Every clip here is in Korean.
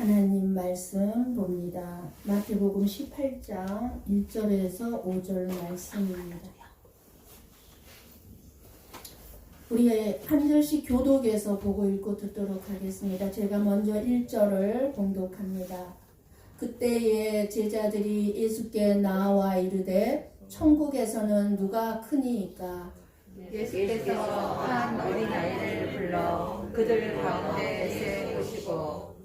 하나님 말씀 봅니다. 마태복음 18장 1절에서 5절 말씀입니다. 우리 한 절씩 교독에서 보고 읽고 듣도록 하겠습니다. 제가 먼저 1절을 봉독합니다. 그때에 제자들이 예수께 나와 이르되 천국에서는 누가 크니이까? 예수께서 한 어린아이를 불러 그들 가운데 세우시고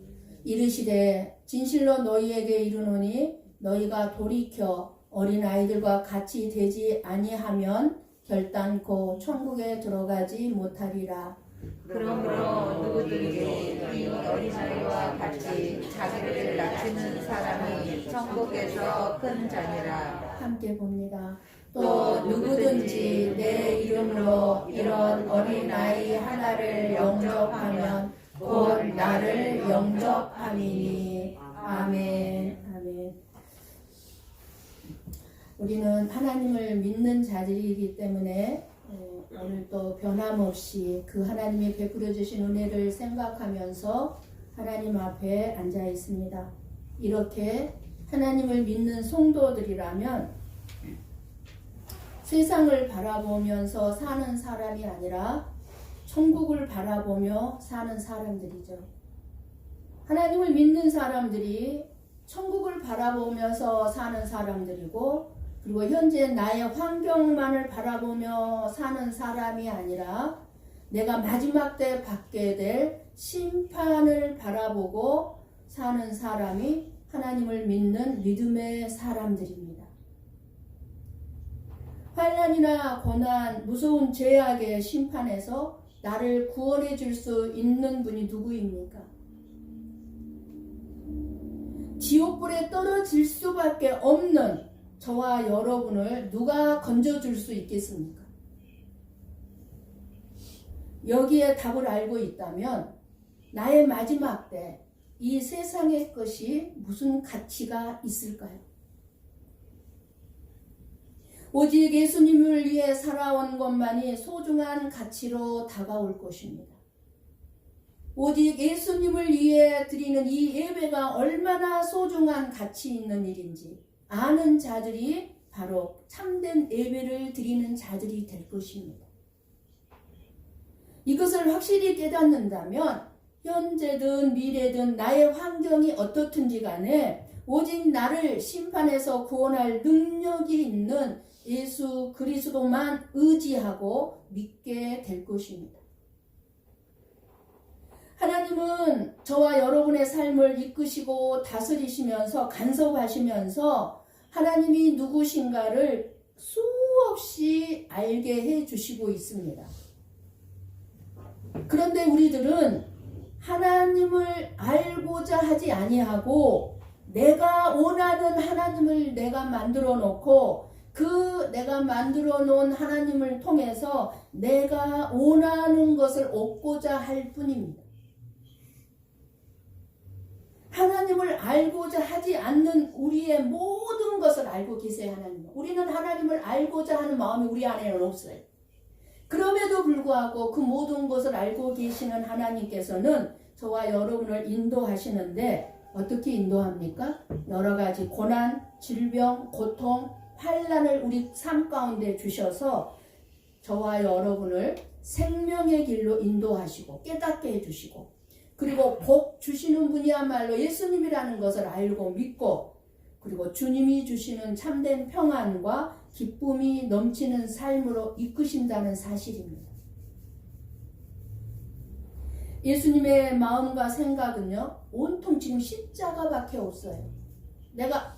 이르시되 진실로 너희에게 이르노니 너희가 돌이켜 어린아이들과 같이 되지 아니하면 결단코 천국에 들어가지 못하리라. 그러므로 누구든지 이 어린아이와 같이 자기를 낮추는 사람이 천국에서 큰 자니라. 함께 봅니다. 또 누구든지 내 이름으로 이런 어린아이 하나를 영접하면 곧 나를 영접함이니. 아멘. 아멘. 우리는 하나님을 믿는 자들이기 때문에 오늘 또 변함없이 그 하나님이 베풀어 주신 은혜를 생각하면서 하나님 앞에 앉아 있습니다. 이렇게 하나님을 믿는 성도들이라면 세상을 바라보면서 사는 사람이 아니라 천국을 바라보며 사는 사람들이죠. 하나님을 믿는 사람들이 천국을 바라보면서 사는 사람들이고, 그리고 현재 나의 환경만을 바라보며 사는 사람이 아니라 내가 마지막 때 받게 될 심판을 바라보고 사는 사람이 하나님을 믿는 믿음의 사람들입니다. 환난이나 고난, 무서운 죄악의 심판에서 나를 구원해 줄 수 있는 분이 누구입니까? 지옥불에 떨어질 수밖에 없는 저와 여러분을 누가 건져줄 수 있겠습니까? 여기에 답을 알고 있다면 나의 마지막 때 이 세상의 것이 무슨 가치가 있을까요? 오직 예수님을 위해 살아온 것만이 소중한 가치로 다가올 것입니다. 오직 예수님을 위해 드리는 이 예배가 얼마나 소중한 가치 있는 일인지 아는 자들이 바로 참된 예배를 드리는 자들이 될 것입니다. 이것을 확실히 깨닫는다면 현재든 미래든 나의 환경이 어떻든지 간에 오직 나를 심판에서 구원할 능력이 있는 예수 그리스도만 의지하고 믿게 될 것입니다. 하나님은 저와 여러분의 삶을 이끄시고 다스리시면서 간섭하시면서 하나님이 누구신가를 수없이 알게 해주시고 있습니다. 그런데 우리들은 하나님을 알고자 하지 아니하고 내가 원하는 하나님을 내가 만들어 놓고 그 내가 만들어 놓은 하나님을 통해서 내가 원하는 것을 얻고자 할 뿐입니다. 하나님을 알고자 하지 않는 우리의 모든 것을 알고 계세요, 하나님. 우리는 하나님을 알고자 하는 마음이 우리 안에는 없어요. 그럼에도 불구하고 그 모든 것을 알고 계시는 하나님께서는 저와 여러분을 인도하시는데 어떻게 인도합니까? 여러 가지 고난, 질병, 고통, 환난을 우리 삶 가운데 주셔서 저와 여러분을 생명의 길로 인도하시고 깨닫게 해주시고, 그리고 복 주시는 분이야말로 예수님이라는 것을 알고 믿고, 그리고 주님이 주시는 참된 평안과 기쁨이 넘치는 삶으로 이끄신다는 사실입니다. 예수님의 마음과 생각은요, 온통 지금 십자가밖에 없어요. 내가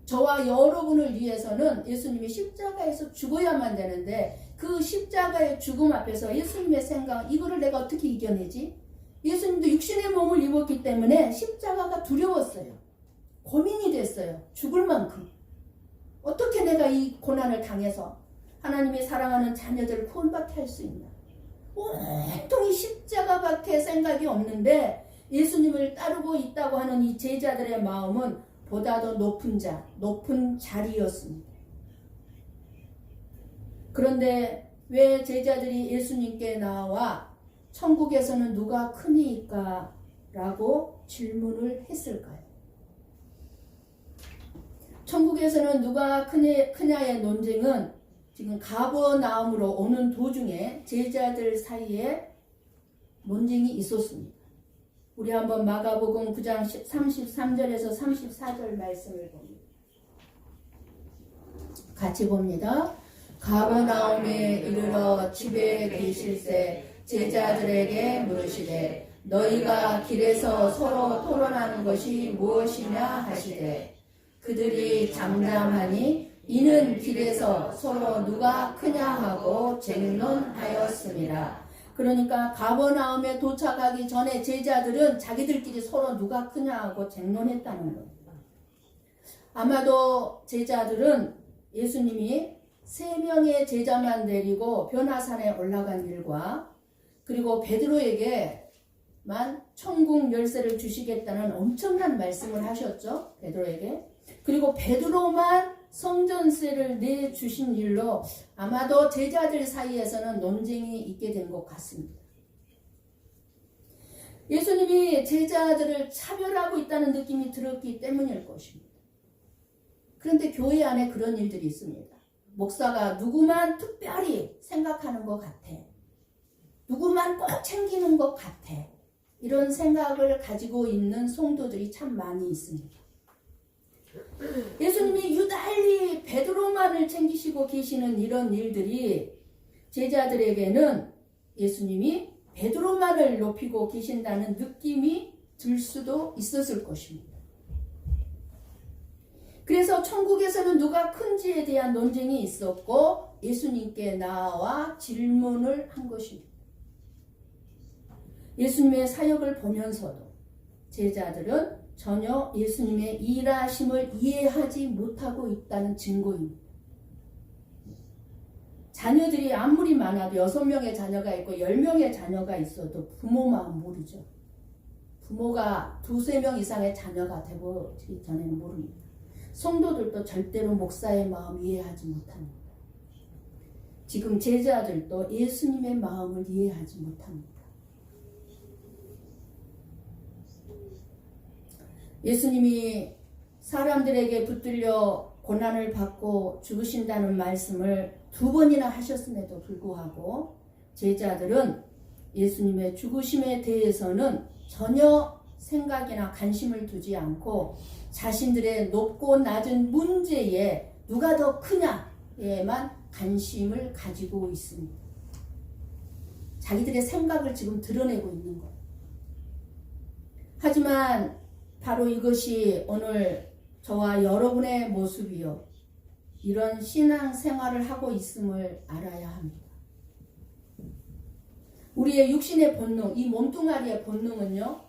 저와 여러분을 위해서는 예수님이 십자가에서 죽어야만 되는데 그 십자가의 죽음 앞에서 예수님의 생각, 이거를 내가 어떻게 이겨내지? 예수님도 육신의 몸을 입었기 때문에 십자가가 두려웠어요. 고민이 됐어요. 죽을 만큼. 어떻게 내가 이 고난을 당해서 하나님이 사랑하는 자녀들을 구원받게 할 수 있나? 온통 이 십자가밖에 생각이 없는데 예수님을 따르고 있다고 하는 이 제자들의 마음은 보다 더 높은 자리였습니다. 그런데 왜 제자들이 예수님께 나와 천국에서는 누가 크니까 라고 질문을 했을까요? 천국에서는 누가 크냐의 논쟁은 지금 가버나움으로 오는 도중에 제자들 사이에 논쟁이 있었습니다. 우리 한번 마가복음 9장 33절에서 34절 말씀을 봅니다. 같이 봅니다. 가버나움에 이르러 집에 계실새 제자들에게 물으시되 너희가 길에서 서로 토론하는 것이 무엇이냐 하시되 그들이 잠잠하니 이는 길에서 서로 누가 크냐 하고 쟁론하였습니다. 그러니까 가버나움에 도착하기 전에 제자들은 자기들끼리 서로 누가 크냐 하고 쟁론했다는 거예요. 아마도 제자들은 예수님이 3명의 제자만 데리고 변화산에 올라간 일과 그리고 베드로에게만 천국 열쇠를 주시겠다는 엄청난 말씀을 하셨죠. 베드로에게. 그리고 베드로만 성전세를 내주신 일로 아마도 제자들 사이에서는 논쟁이 있게 된 것 같습니다. 예수님이 제자들을 차별하고 있다는 느낌이 들었기 때문일 것입니다. 그런데 교회 안에 그런 일들이 있습니다. 목사가 누구만 특별히 생각하는 것 같아. 누구만 꼭 챙기는 것 같아. 이런 생각을 가지고 있는 성도들이 참 많이 있습니다. 예수님이 유달리 베드로만을 챙기시고 계시는 이런 일들이 제자들에게는 예수님이 베드로만을 높이고 계신다는 느낌이 들 수도 있었을 것입니다. 그래서 천국에서는 누가 큰지에 대한 논쟁이 있었고 예수님께 나와 질문을 한 것입니다. 예수님의 사역을 보면서도 제자들은 전혀 예수님의 일하심을 이해하지 못하고 있다는 증거입니다. 자녀들이 아무리 많아도 6명의 자녀가 있고 10명의 자녀가 있어도 부모 마음 모르죠. 부모가 2-3명 이상의 자녀가 되기 전에는 모릅니다. 성도들도 절대로 목사의 마음 이해하지 못합니다. 지금 제자들도 예수님의 마음을 이해하지 못합니다. 예수님이 사람들에게 붙들려 고난을 받고 죽으신다는 말씀을 2번이나 하셨음에도 불구하고 제자들은 예수님의 죽으심에 대해서는 전혀 생각이나 관심을 두지 않고 자신들의 높고 낮은 문제에 누가 더 크냐에만 관심을 가지고 있습니다. 자기들의 생각을 지금 드러내고 있는 거예요. 하지만 바로 이것이 오늘 저와 여러분의 모습이요. 이런 신앙 생활을 하고 있음을 알아야 합니다. 우리의 육신의 본능, 이 몸뚱아리의 본능은요.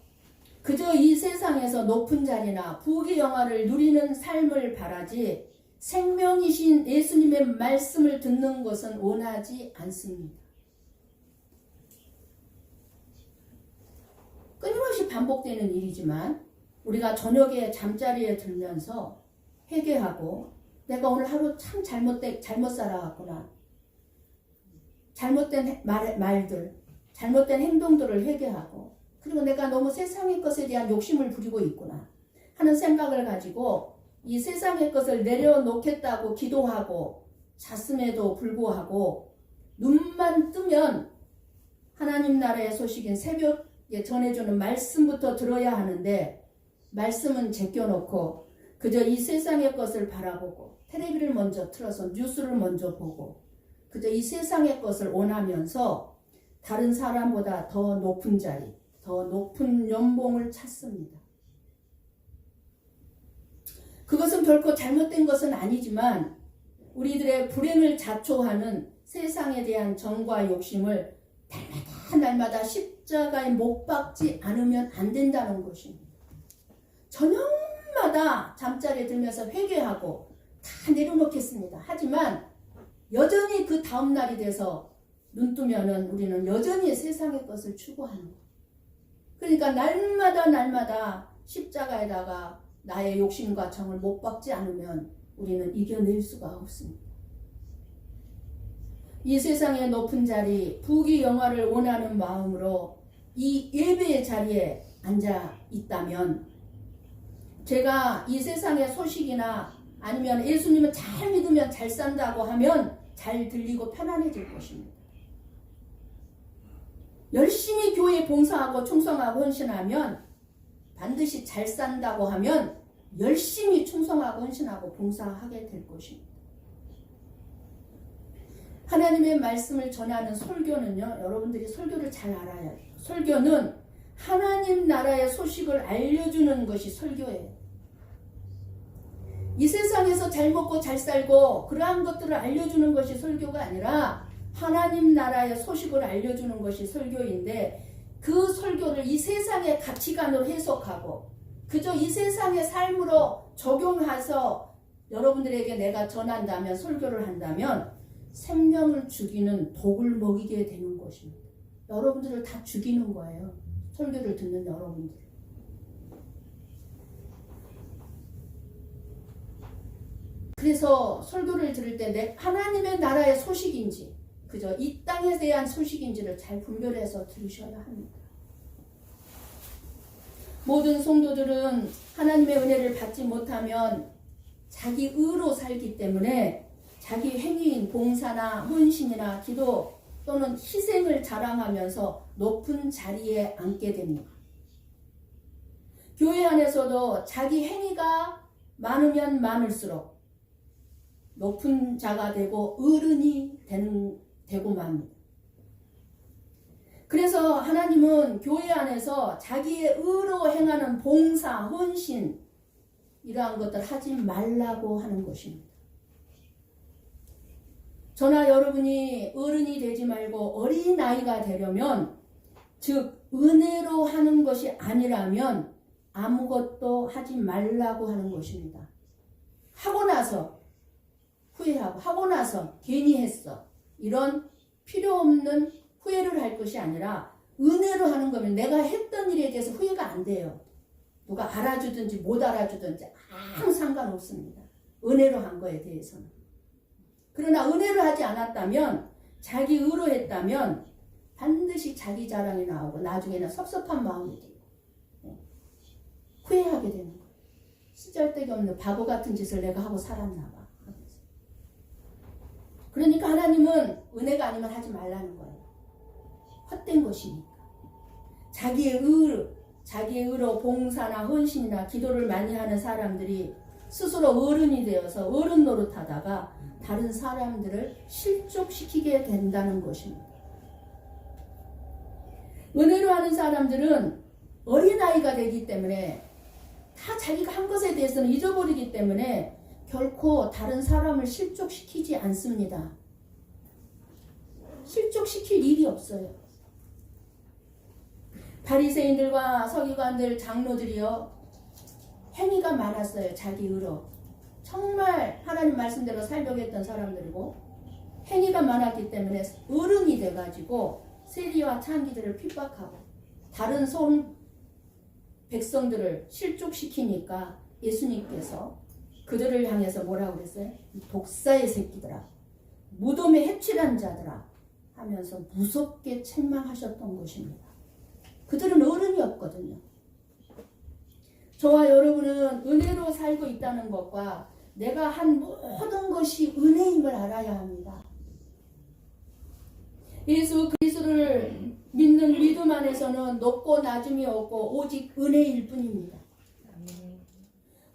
그저 이 세상에서 높은 자리나 부귀 영화를 누리는 삶을 바라지 생명이신 예수님의 말씀을 듣는 것은 원하지 않습니다. 끊임없이 반복되는 일이지만 우리가 저녁에 잠자리에 들면서 회개하고 내가 오늘 하루 참 잘못 살아갔구나. 잘못된 말들, 잘못된 행동들을 회개하고 그리고 내가 너무 세상의 것에 대한 욕심을 부리고 있구나 하는 생각을 가지고 이 세상의 것을 내려놓겠다고 기도하고 잤음에도 불구하고 눈만 뜨면 하나님 나라의 소식인 새벽에 전해주는 말씀부터 들어야 하는데 말씀은 제껴놓고 그저 이 세상의 것을 바라보고 텔레비를 먼저 틀어서 뉴스를 먼저 보고 그저 이 세상의 것을 원하면서 다른 사람보다 더 높은 자리, 더 높은 연봉을 찾습니다. 그것은 결코 잘못된 것은 아니지만 우리들의 불행을 자초하는 세상에 대한 정과 욕심을 날마다 십자가에 못 박지 않으면 안 된다는 것입니다. 저녁마다 잠자리에 들면서 회개하고 다 내려놓겠습니다. 하지만 여전히 그 다음날이 돼서 눈 뜨면은 우리는 여전히 세상의 것을 추구하는 거예요. 그러니까 날마다 십자가에다가 나의 욕심과 정을 못 박지 않으면 우리는 이겨낼 수가 없습니다. 이 세상의 높은 자리, 부귀 영화를 원하는 마음으로 이 예배의 자리에 앉아 있다면 제가 이 세상의 소식이나 아니면 예수님을 잘 믿으면 잘 산다고 하면 잘 들리고 편안해질 것입니다. 열심히 교회 봉사하고 충성하고 헌신하면 반드시 잘 산다고 하면 열심히 충성하고 헌신하고 봉사하게 될 것입니다. 하나님의 말씀을 전하는 설교는요, 여러분들이 설교를 잘 알아야 해요. 설교는 하나님 나라의 소식을 알려주는 것이 설교예요. 이 세상에서 잘 먹고 잘 살고 그러한 것들을 알려주는 것이 설교가 아니라 하나님 나라의 소식을 알려주는 것이 설교인데, 그 설교를 이 세상의 가치관으로 해석하고 그저 이 세상의 삶으로 적용해서 여러분들에게 내가 전한다면, 설교를 한다면 생명을 죽이는 독을 먹이게 되는 것입니다. 여러분들을 다 죽이는 거예요. 설교를 듣는 여러분들. 그래서 설교를 들을 때 하나님의 나라의 소식인지 그저 이 땅에 대한 소식인지를 잘 분별해서 들으셔야 합니다. 모든 성도들은 하나님의 은혜를 받지 못하면 자기 의로 살기 때문에 자기 행위인 봉사나 헌신이나 기도 또는 희생을 자랑하면서 높은 자리에 앉게 됩니다. 교회 안에서도 자기 행위가 많으면 많을수록 높은 자가 되고 어른이 되고 맙니다. 그래서 하나님은 교회 안에서 자기의 의로 행하는 봉사, 헌신 이러한 것들 하지 말라고 하는 것입니다. 저나 여러분이 어른이 되지 말고 어린아이가 되려면, 즉 은혜로 하는 것이 아니라면 아무것도 하지 말라고 하는 것입니다. 하고 나서 후회하고 하고 나서 괜히 했어, 이런 필요 없는 후회를 할 것이 아니라 은혜로 하는 거면 내가 했던 일에 대해서 후회가 안 돼요. 누가 알아주든지 못 알아주든지 아무 상관없습니다. 은혜로 한 거에 대해서는. 그러나 은혜를 하지 않았다면, 자기 의로 했다면 반드시 자기 자랑이 나오고 나중에는 섭섭한 마음이 들고 후회하게 되는 거예요. 쓰잘데기 없는 바보 같은 짓을 내가 하고 살았나 봐. 그러니까 하나님은 은혜가 아니면 하지 말라는 거예요. 헛된 것이니까. 자기의 의로 봉사나 헌신이나 기도를 많이 하는 사람들이 스스로 어른이 되어서 어른 노릇하다가 다른 사람들을 실족시키게 된다는 것입니다. 은혜로 하는 사람들은 어린아이가 되기 때문에 다 자기가 한 것에 대해서는 잊어버리기 때문에 결코 다른 사람을 실족시키지 않습니다. 실족시킬 일이 없어요. 바리새인들과 서기관들, 장로들이요, 행위가 많았어요. 자기 의로. 정말 하나님 말씀대로 살려고 했던 사람들이고 행위가 많았기 때문에 어른이 돼가지고 세리와 창기들을 핍박하고 다른 백성들을 실족시키니까 예수님께서 그들을 향해서 뭐라고 그랬어요? 독사의 새끼들아, 무덤에 해칠한 자들아 하면서 무섭게 책망하셨던 것입니다. 그들은 어른이었거든요. 저와 여러분은 은혜로 살고 있다는 것과 내가 한 모든 것이 은혜임을 알아야 합니다. 예수 그리스도를 믿는 믿음 안에서는 높고 낮음이 없고 오직 은혜일 뿐입니다.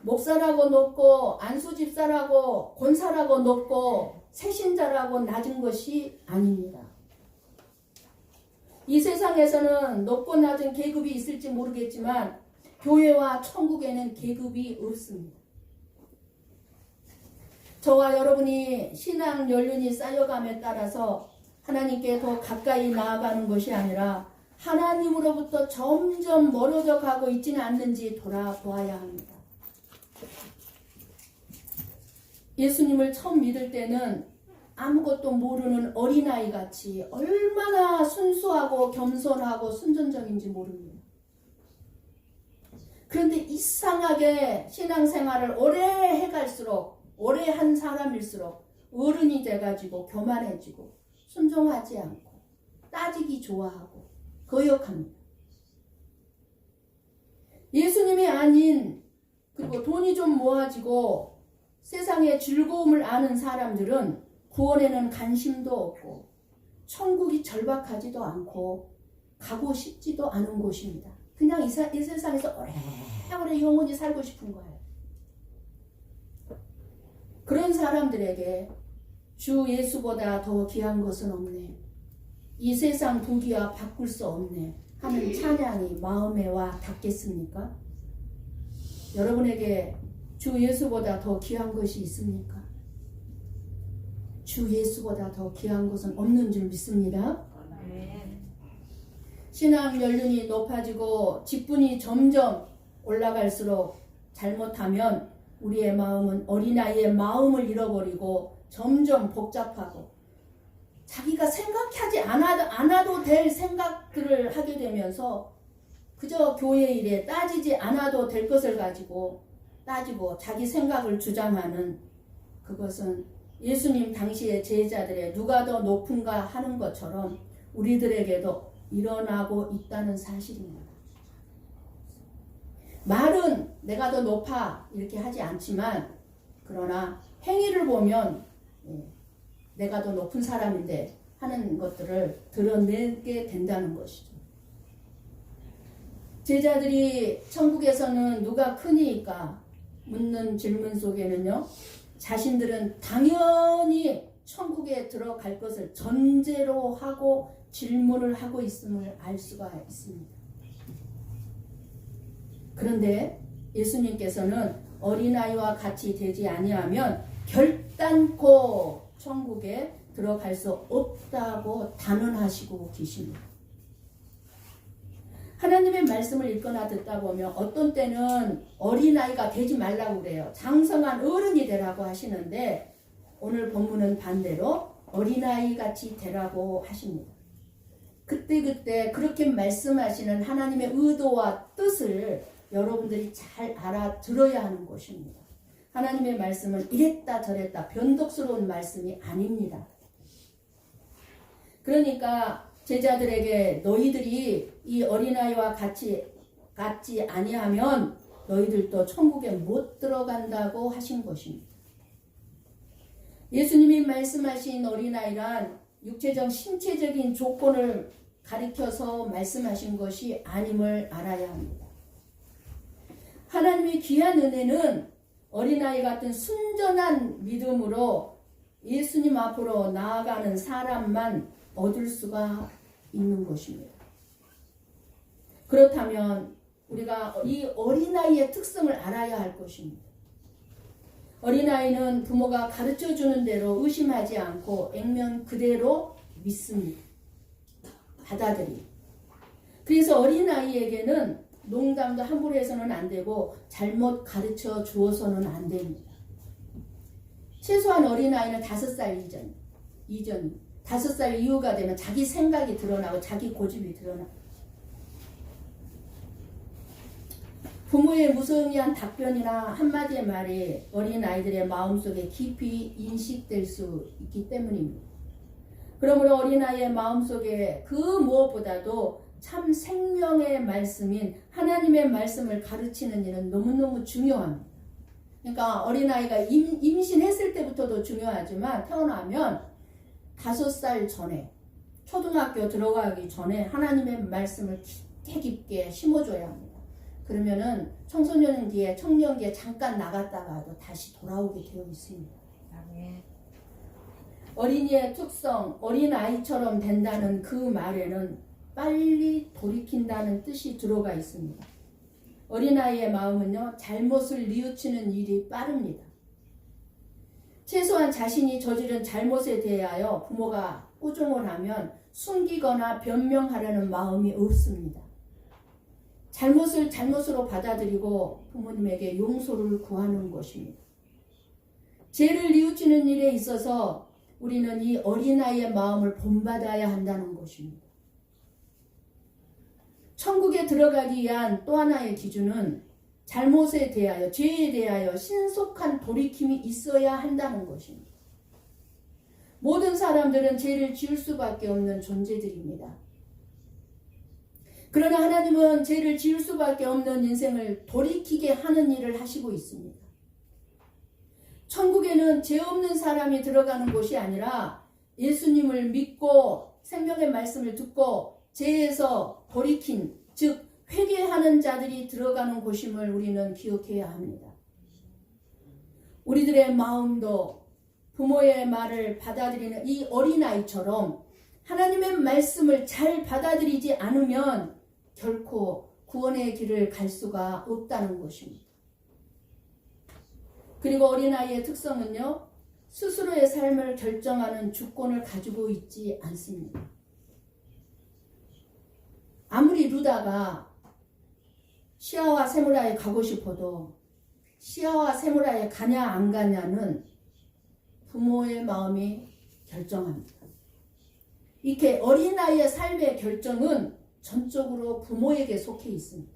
목사라고 높고 안수집사라고 권사라고 높고 새신자라고 낮은 것이 아닙니다. 이 세상에서는 높고 낮은 계급이 있을지 모르겠지만 교회와 천국에는 계급이 없습니다. 저와 여러분이 신앙 연륜이 쌓여감에 따라서 하나님께 더 가까이 나아가는 것이 아니라 하나님으로부터 점점 멀어져 가고 있지는 않는지 돌아보아야 합니다. 예수님을 처음 믿을 때는 아무것도 모르는 어린아이 같이 얼마나 순수하고 겸손하고 순전적인지 모릅니다. 그런데 이상하게 신앙생활을 오래 해갈수록, 오래 한 사람일수록 어른이 돼가지고 교만해지고 순종하지 않고 따지기 좋아하고 거역합니다. 예수님이 아닌 그리고 돈이 좀 모아지고 세상의 즐거움을 아는 사람들은 구원에는 관심도 없고 천국이 절박하지도 않고 가고 싶지도 않은 곳입니다. 그냥 이 세상에서 오래오래 영원히 살고 싶은 거예요. 그런 사람들에게 주 예수보다 더 귀한 것은 없네. 이 세상 부귀와 바꿀 수 없네 하는 찬양이 마음에 와 닿겠습니까? 여러분에게 주 예수보다 더 귀한 것이 있습니까? 주 예수보다 더 귀한 것은 없는 줄 믿습니다. 신앙 연륜이 높아지고 직분이 점점 올라갈수록 잘못하면 우리의 마음은 어린아이의 마음을 잃어버리고 점점 복잡하고 자기가 생각하지 않아도 될 생각들을 하게 되면서 그저 교회 일에 따지지 않아도 될 것을 가지고 따지고 자기 생각을 주장하는 그것은 예수님 당시의 제자들의 누가 더 높은가 하는 것처럼 우리들에게도 일어나고 있다는 사실입니다. 말은 내가 더 높아 이렇게 하지 않지만 그러나 행위를 보면 내가 더 높은 사람인데 하는 것들을 드러내게 된다는 것이죠. 제자들이 천국에서는 누가 크니까 묻는 질문 속에는요, 자신들은 당연히 천국에 들어갈 것을 전제로 하고 질문을 하고 있음을 알 수가 있습니다. 그런데 예수님께서는 어린아이와 같이 되지 아니하면 결단코 천국에 들어갈 수 없다고 단언하시고 계십니다. 하나님의 말씀을 읽거나 듣다 보면 어떤 때는 어린아이가 되지 말라고 그래요. 장성한 어른이 되라고 하시는데 오늘 본문은 반대로 어린아이 같이 되라고 하십니다. 그때 그렇게 말씀하시는 하나님의 의도와 뜻을 여러분들이 잘 알아들어야 하는 것입니다. 하나님의 말씀은 이랬다 저랬다 변덕스러운 말씀이 아닙니다. 그러니까 제자들에게 너희들이 이 어린아이와 같이 아니하면 너희들도 천국에 못 들어간다고 하신 것입니다. 예수님이 말씀하신 어린아이란 육체적 신체적인 조건을 가리켜서 말씀하신 것이 아님을 알아야 합니다. 하나님의 귀한 은혜는 어린아이 같은 순전한 믿음으로 예수님 앞으로 나아가는 사람만 얻을 수가 있는 것입니다. 그렇다면 우리가 이 어린아이의 특성을 알아야 할 것입니다. 어린아이는 부모가 가르쳐주는 대로 의심하지 않고 액면 그대로 믿습니다. 받아들이. 그래서 어린아이에게는 농담도 함부로 해서는 안 되고 잘못 가르쳐 주어서는 안 됩니다. 최소한 어린아이는 5살 이전 5살 이후가 되면 자기 생각이 드러나고 자기 고집이 드러나고 부모의 무성의한 답변이나 한마디의 말이 어린아이들의 마음속에 깊이 인식될 수 있기 때문입니다. 그러므로 어린아이의 마음속에 그 무엇보다도 참 생명의 말씀인 하나님의 말씀을 가르치는 일은 너무너무 중요합니다. 그러니까 어린아이가 임신했을 때부터도 중요하지만 태어나면 5살 전에 초등학교 들어가기 전에 하나님의 말씀을 깊게 심어줘야 합니다. 그러면은 청소년기에 청년기에 잠깐 나갔다가도 다시 돌아오게 되어 있습니다. 어린이의 특성, 어린아이처럼 된다는 그 말에는 빨리 돌이킨다는 뜻이 들어가 있습니다. 어린아이의 마음은요, 잘못을 뉘우치는 일이 빠릅니다. 최소한 자신이 저지른 잘못에 대하여 부모가 꾸중을 하면 숨기거나 변명하려는 마음이 없습니다. 잘못을 잘못으로 받아들이고 부모님에게 용서를 구하는 것입니다. 죄를 뉘우치는 일에 있어서 우리는 이 어린아이의 마음을 본받아야 한다는 것입니다. 천국에 들어가기 위한 또 하나의 기준은 잘못에 대하여, 죄에 대하여 신속한 돌이킴이 있어야 한다는 것입니다. 모든 사람들은 죄를 지을 수밖에 없는 존재들입니다. 그러나 하나님은 죄를 지을 수밖에 없는 인생을 돌이키게 하는 일을 하시고 있습니다. 천국에는 죄 없는 사람이 들어가는 곳이 아니라 예수님을 믿고 생명의 말씀을 듣고 죄에서 돌이킨, 즉 회개하는 자들이 들어가는 곳임을 우리는 기억해야 합니다. 우리들의 마음도 부모의 말을 받아들이는 이 어린아이처럼 하나님의 말씀을 잘 받아들이지 않으면 결코 구원의 길을 갈 수가 없다는 것입니다. 그리고 어린아이의 특성은요, 스스로의 삶을 결정하는 주권을 가지고 있지 않습니다. 아무리 루다가 시아와 세무라에 가고 싶어도 시아와 세무라에 가냐 안 가냐는 부모의 마음이 결정합니다. 이렇게 어린아이의 삶의 결정은 전적으로 부모에게 속해 있습니다.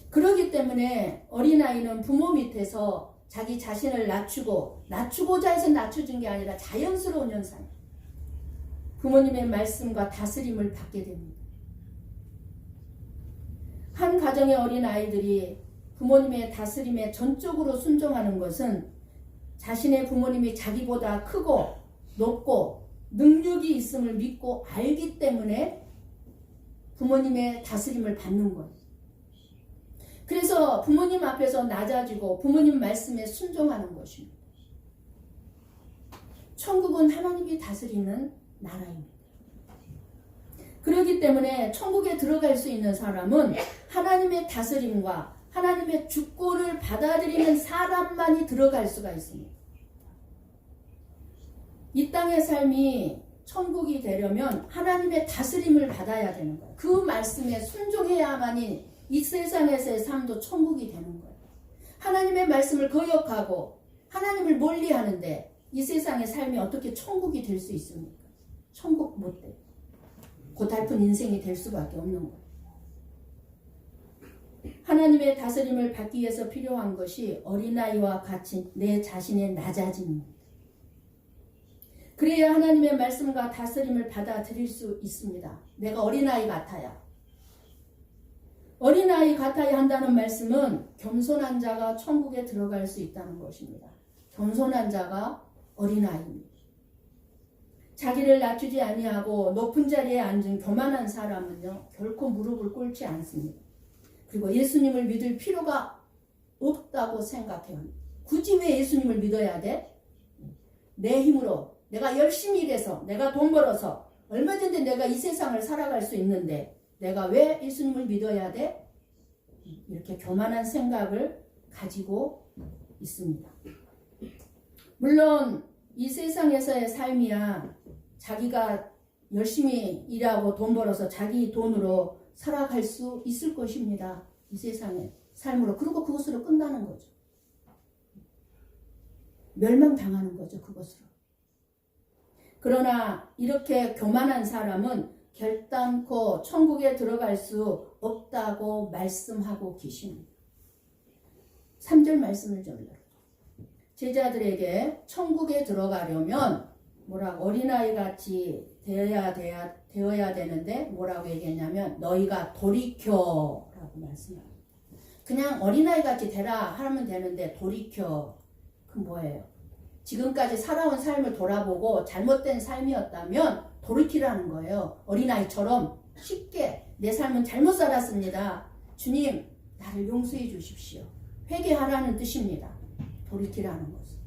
그렇기 때문에 어린아이는 부모 밑에서 자기 자신을 낮추고자 해서 낮춰준 게 아니라 자연스러운 현상, 부모님의 말씀과 다스림을 받게 됩니다. 한 가정의 어린아이들이 부모님의 다스림에 전적으로 순종하는 것은 자신의 부모님이 자기보다 크고 높고 능력이 있음을 믿고 알기 때문에 부모님의 다스림을 받는 거예요. 그래서 부모님 앞에서 낮아지고 부모님 말씀에 순종하는 것입니다. 천국은 하나님이 다스리는 나라입니다. 그렇기 때문에 천국에 들어갈 수 있는 사람은 하나님의 다스림과 하나님의 주권을 받아들이는 사람만이 들어갈 수가 있습니다. 이 땅의 삶이 천국이 되려면 하나님의 다스림을 받아야 되는 거예요. 그 말씀에 순종해야만이 이 세상에서의 삶도 천국이 되는 거예요. 하나님의 말씀을 거역하고 하나님을 멀리하는데 이 세상의 삶이 어떻게 천국이 될 수 있습니까? 천국 못 돼요. 고달픈 인생이 될 수밖에 없는 거예요. 하나님의 다스림을 받기 위해서 필요한 것이 어린아이와 같이 내 자신의 낮아짐입니다. 그래야 하나님의 말씀과 다스림을 받아들일 수 있습니다. 내가 어린아이 같아야. 어린아이 같아야 한다는 말씀은 겸손한 자가 천국에 들어갈 수 있다는 것입니다. 겸손한 자가 어린아이입니다. 자기를 낮추지 아니하고 높은 자리에 앉은 교만한 사람은요, 결코 무릎을 꿇지 않습니다. 그리고 예수님을 믿을 필요가 없다고 생각해요. 굳이 왜 예수님을 믿어야 돼? 내 힘으로, 내가 열심히 일해서, 내가 돈 벌어서 얼마든지 내가 이 세상을 살아갈 수 있는데 내가 왜 예수님을 믿어야 돼? 이렇게 교만한 생각을 가지고 있습니다. 물론 이 세상에서의 삶이야 자기가 열심히 일하고 돈 벌어서 자기 돈으로 살아갈 수 있을 것입니다. 이 세상의 삶으로. 그리고 그것으로 끝나는 거죠. 멸망당하는 거죠. 그것으로. 그러나 이렇게 교만한 사람은 결단코 천국에 들어갈 수 없다고 말씀하고 계십니다. 3절 말씀을 좀 읽어요. 제자들에게 천국에 들어가려면 뭐라고 어린아이 같이 되어야 되는데 뭐라고 얘기했냐면 너희가 돌이켜라고 말씀합니다. 그냥 어린아이 같이 되라 하면 되는데 돌이켜. 그건 뭐예요? 지금까지 살아온 삶을 돌아보고 잘못된 삶이었다면 돌이키라는 거예요. 어린아이처럼 쉽게 내 삶은 잘못 살았습니다. 주님 나를 용서해 주십시오. 회개하라는 뜻입니다. 돌이키라는 것은.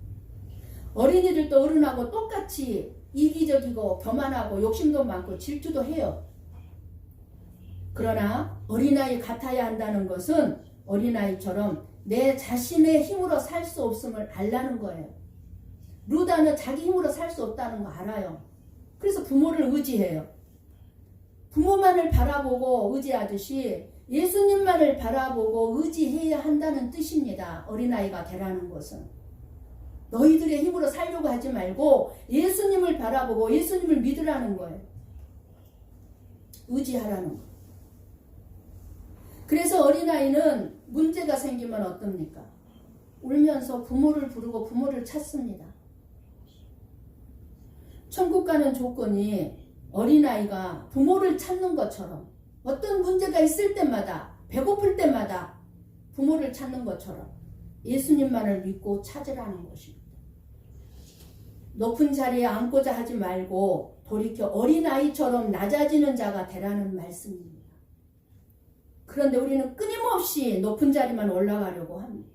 어린이들도 어른하고 똑같이 이기적이고 교만하고 욕심도 많고 질투도 해요. 그러나 어린아이 같아야 한다는 것은 어린아이처럼 내 자신의 힘으로 살 수 없음을 알라는 거예요. 루다는 자기 힘으로 살 수 없다는 거 알아요. 그래서 부모를 의지해요. 부모만을 바라보고 의지하듯이 예수님만을 바라보고 의지해야 한다는 뜻입니다. 어린아이가 되라는 것은. 너희들의 힘으로 살려고 하지 말고 예수님을 바라보고 예수님을 믿으라는 거예요. 의지하라는 거예요. 그래서 어린아이는 문제가 생기면 어떻습니까? 울면서 부모를 부르고 부모를 찾습니다. 천국 가는 조건이 어린아이가 부모를 찾는 것처럼 어떤 문제가 있을 때마다, 배고플 때마다 부모를 찾는 것처럼 예수님만을 믿고 찾으라는 것입니다. 높은 자리에 앉고자 하지 말고 돌이켜 어린아이처럼 낮아지는 자가 되라는 말씀입니다. 그런데 우리는 끊임없이 높은 자리만 올라가려고 합니다.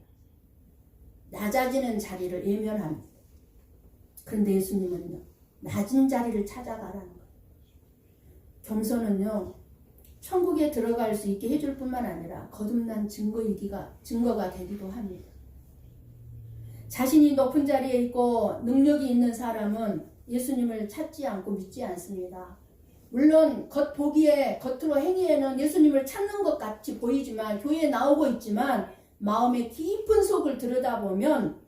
낮아지는 자리를 예면합니다. 그런데 예수님은요, 낮은 자리를 찾아가라는 거예요. 겸손은요, 천국에 들어갈 수 있게 해줄 뿐만 아니라 거듭난 증거가 되기도 합니다. 자신이 높은 자리에 있고 능력이 있는 사람은 예수님을 찾지 않고 믿지 않습니다. 물론 겉으로 행위에는 예수님을 찾는 것 같이 보이지만, 교회에 나오고 있지만 마음의 깊은 속을 들여다보면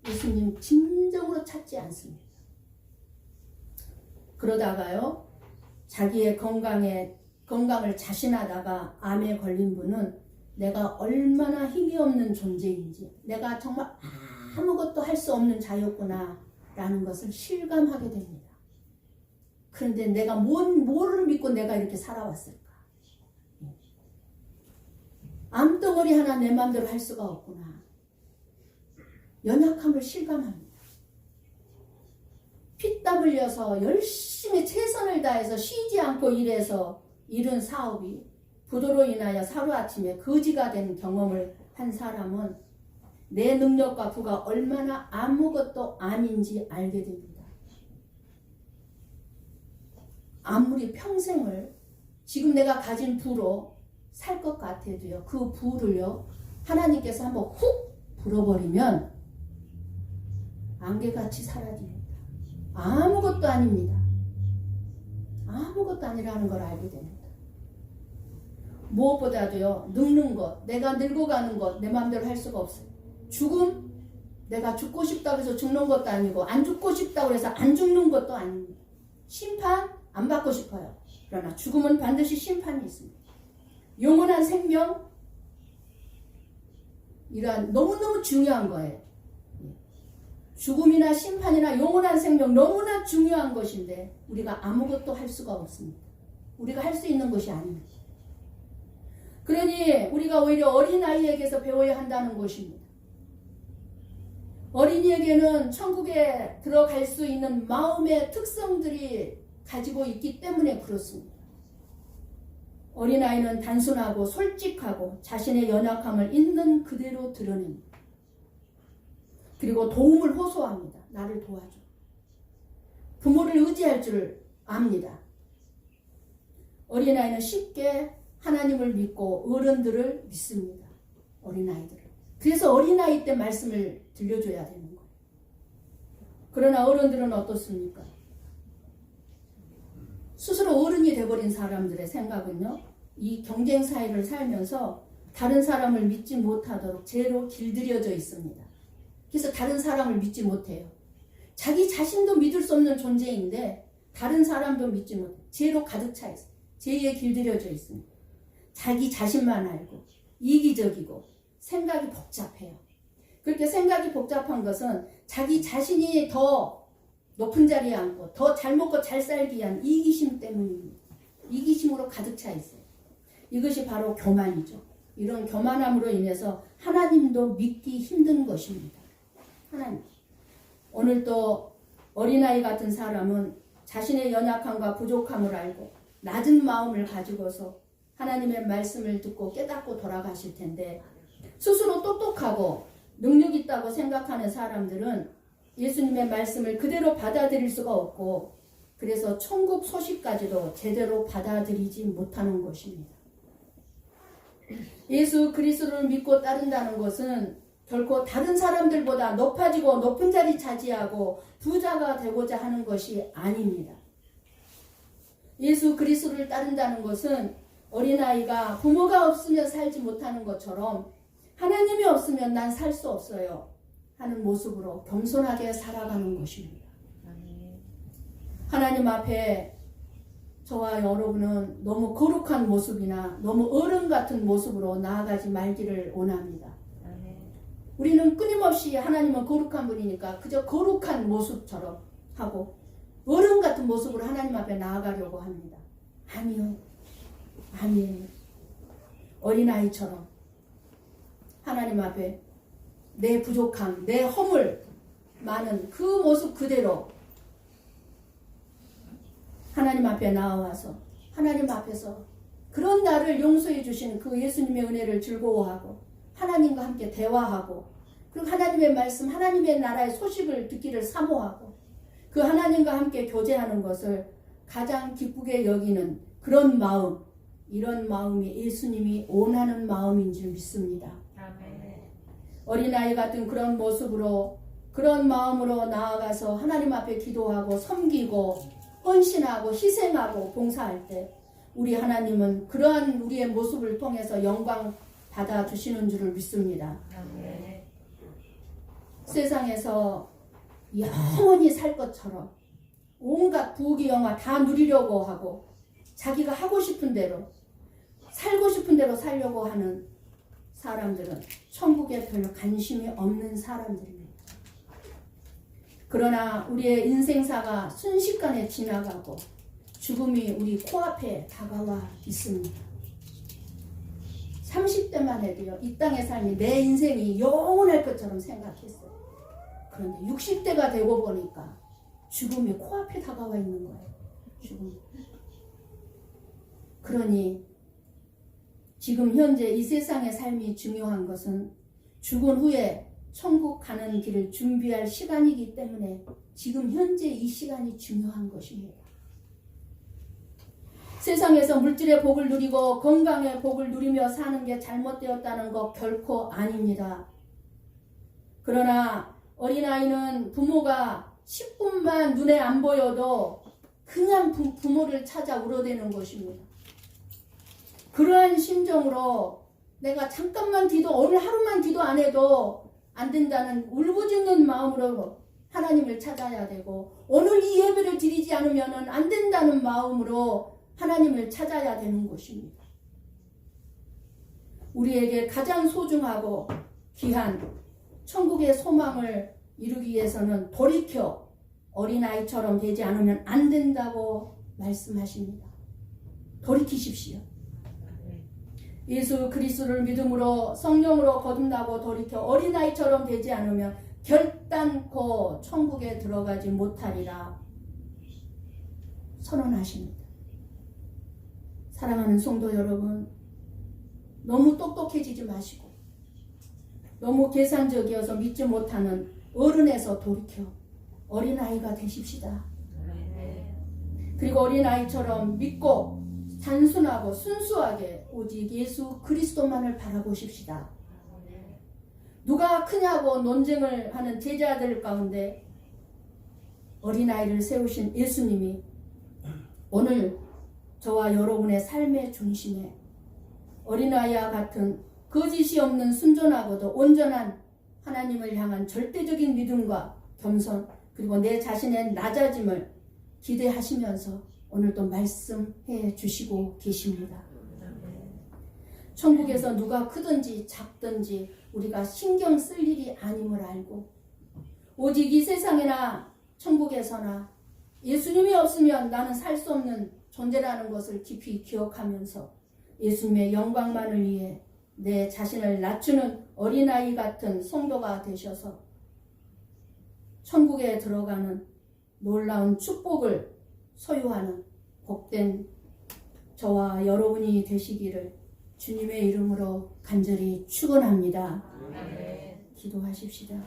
예수님 진정으로 찾지 않습니다. 그러다가요, 자기의 건강을 자신하다가 암에 걸린 분은 내가 얼마나 힘이 없는 존재인지, 내가 정말 아무것도 할 수 없는 자였구나 라는 것을 실감하게 됩니다. 그런데 내가 뭐를 믿고 내가 이렇게 살아왔을까? 암덩어리 하나 내 마음대로 할 수가 없구나. 연약함을 실감합니다. 피땀 흘려서 열심히 최선을 다해서 쉬지 않고 일해서 이룬 사업이 부도로 인하여 하루아침에 거지가 된 경험을 한 사람은 내 능력과 부가 얼마나 아무것도 아닌지 알게 됩니다. 아무리 평생을 지금 내가 가진 부로 살 것 같아도요, 그 부를요, 하나님께서 한번 훅 불어버리면 안개같이 사라집니다. 아무것도 아닙니다. 아무것도 아니라는 걸 알게 됩니다. 무엇보다도요, 늙는 것, 내가 늙어가는 것, 내 마음대로 할 수가 없어요. 죽음, 내가 죽고 싶다고 해서 죽는 것도 아니고, 안 죽고 싶다고 해서 안 죽는 것도 아닙니다. 심판, 안 받고 싶어요. 그러나 죽음은 반드시 심판이 있습니다. 영원한 생명, 이러한 너무너무 중요한 거예요. 죽음이나 심판이나 영원한 생명 너무나 중요한 것인데 우리가 아무것도 할 수가 없습니다. 우리가 할 수 있는 것이 아닙니다. 그러니 우리가 오히려 어린아이에게서 배워야 한다는 것입니다. 어린이에게는 천국에 들어갈 수 있는 마음의 특성들이 가지고 있기 때문에 그렇습니다. 어린아이는 단순하고 솔직하고 자신의 연약함을 있는 그대로 드러냅니다. 그리고 도움을 호소합니다. 나를 도와줘. 부모를 의지할 줄 압니다. 어린아이는 쉽게 하나님을 믿고 어른들을 믿습니다. 어린아이들을. 그래서 어린아이 때 말씀을 들려줘야 되는 거예요. 그러나 어른들은 어떻습니까? 스스로 어른이 돼버린 사람들의 생각은요, 이 경쟁 사회를 살면서 다른 사람을 믿지 못하도록 죄로 길들여져 있습니다. 그래서 다른 사람을 믿지 못해요. 자기 자신도 믿을 수 없는 존재인데 다른 사람도 믿지 못해요. 죄로 가득 차 있어요. 죄에 길들여져 있습니다. 자기 자신만 알고 이기적이고 생각이 복잡해요. 그렇게 생각이 복잡한 것은 자기 자신이 더 높은 자리에 앉고 더 잘 먹고 잘 살기 위한 이기심 때문입니다. 이기심으로 가득 차 있어요. 이것이 바로 교만이죠. 이런 교만함으로 인해서 하나님도 믿기 힘든 것입니다. 하나님. 오늘 또 어린아이 같은 사람은 자신의 연약함과 부족함을 알고 낮은 마음을 가지고서 하나님의 말씀을 듣고 깨닫고 돌아가실 텐데, 스스로 똑똑하고 능력 있다고 생각하는 사람들은 예수님의 말씀을 그대로 받아들일 수가 없고, 그래서 천국 소식까지도 제대로 받아들이지 못하는 것입니다. 예수 그리스도를 믿고 따른다는 것은 결코 다른 사람들보다 높아지고 높은 자리 차지하고 부자가 되고자 하는 것이 아닙니다. 예수 그리스도를 따른다는 것은 어린아이가 부모가 없으면 살지 못하는 것처럼 하나님이 없으면 난 살 수 없어요 하는 모습으로 겸손하게 살아가는 것입니다. 하나님 앞에 저와 여러분은 너무 거룩한 모습이나 너무 어른 같은 모습으로 나아가지 말기를 원합니다. 우리는 끊임없이 하나님은 거룩한 분이니까 그저 거룩한 모습처럼 하고 어른 같은 모습으로 하나님 앞에 나아가려고 합니다. 아니요. 아니에요. 어린아이처럼 하나님 앞에 내 부족함, 내 허물 많은 그 모습 그대로 하나님 앞에 나와서 하나님 앞에서 그런 나를 용서해 주시는 그 예수님의 은혜를 즐거워하고 하나님과 함께 대화하고 그리고 하나님의 말씀, 하나님의 나라의 소식을 듣기를 사모하고 그 하나님과 함께 교제하는 것을 가장 기쁘게 여기는 그런 마음, 이런 마음이 예수님이 원하는 마음인 줄 믿습니다. 어린아이 같은 그런 모습으로 그런 마음으로 나아가서 하나님 앞에 기도하고 섬기고 헌신하고 희생하고 봉사할 때 우리 하나님은 그러한 우리의 모습을 통해서 영광 받아주시는 줄을 믿습니다. 세상에서 영원히 살 것처럼 온갖 부귀 영화 다 누리려고 하고 자기가 하고 싶은 대로 살고 싶은 대로 살려고 하는 사람들은 천국에 별로 관심이 없는 사람들입니다. 그러나 우리의 인생사가 순식간에 지나가고 죽음이 우리 코앞에 다가와 있습니다. 30대만 해도요, 이 땅의 삶이 내 인생이 영원할 것처럼 생각했어요. 그런데 60대가 되고 보니까 죽음이 코앞에 다가와 있는 거예요. 죽음. 그러니 지금 현재 이 세상의 삶이 중요한 것은 죽은 후에 천국 가는 길을 준비할 시간이기 때문에 지금 현재 이 시간이 중요한 것입니다. 세상에서 물질의 복을 누리고 건강의 복을 누리며 사는 게 잘못되었다는 것 결코 아닙니다. 그러나 어린아이는 부모가 10분만 눈에 안 보여도 그냥 부모를 찾아 울어대는 것입니다. 그러한 심정으로 내가 잠깐만 기도, 오늘 하루만 기도 안 해도 안 된다는 울부짖는 마음으로 하나님을 찾아야 되고 오늘 이 예배를 드리지 않으면 안 된다는 마음으로 하나님을 찾아야 되는 것입니다. 우리에게 가장 소중하고 귀한 천국의 소망을 이루기 위해서는 돌이켜 어린아이처럼 되지 않으면 안 된다고 말씀하십니다. 돌이키십시오. 예수 그리스도를 믿음으로 성령으로 거듭나고 돌이켜 어린아이처럼 되지 않으면 결단코 천국에 들어가지 못하리라 선언하십니다. 사랑하는 성도 여러분, 너무 똑똑해지지 마시고 너무 계산적이어서 믿지 못하는 어른에서 돌이켜 어린아이가 되십시다. 그리고 어린아이처럼 믿고 단순하고 순수하게 오직 예수 그리스도만을 바라보십시다. 누가 크냐고 논쟁을 하는 제자들 가운데 어린아이를 세우신 예수님이 오늘 저와 여러분의 삶의 중심에 어린아이와 같은 거짓이 없는 순전하고도 온전한 하나님을 향한 절대적인 믿음과 겸손 그리고 내 자신의 낮아짐을 기대하시면서 오늘도 말씀해 주시고 계십니다. 천국에서 누가 크든지 작든지 우리가 신경 쓸 일이 아님을 알고 오직 이 세상이나 천국에서나 예수님이 없으면 나는 살 수 없는 존재라는 것을 깊이 기억하면서 예수님의 영광만을 위해 내 자신을 낮추는 어린아이 같은 성도가 되셔서 천국에 들어가는 놀라운 축복을 소유하는 복된 저와 여러분이 되시기를 주님의 이름으로 간절히 축원합니다. 기도하십시다.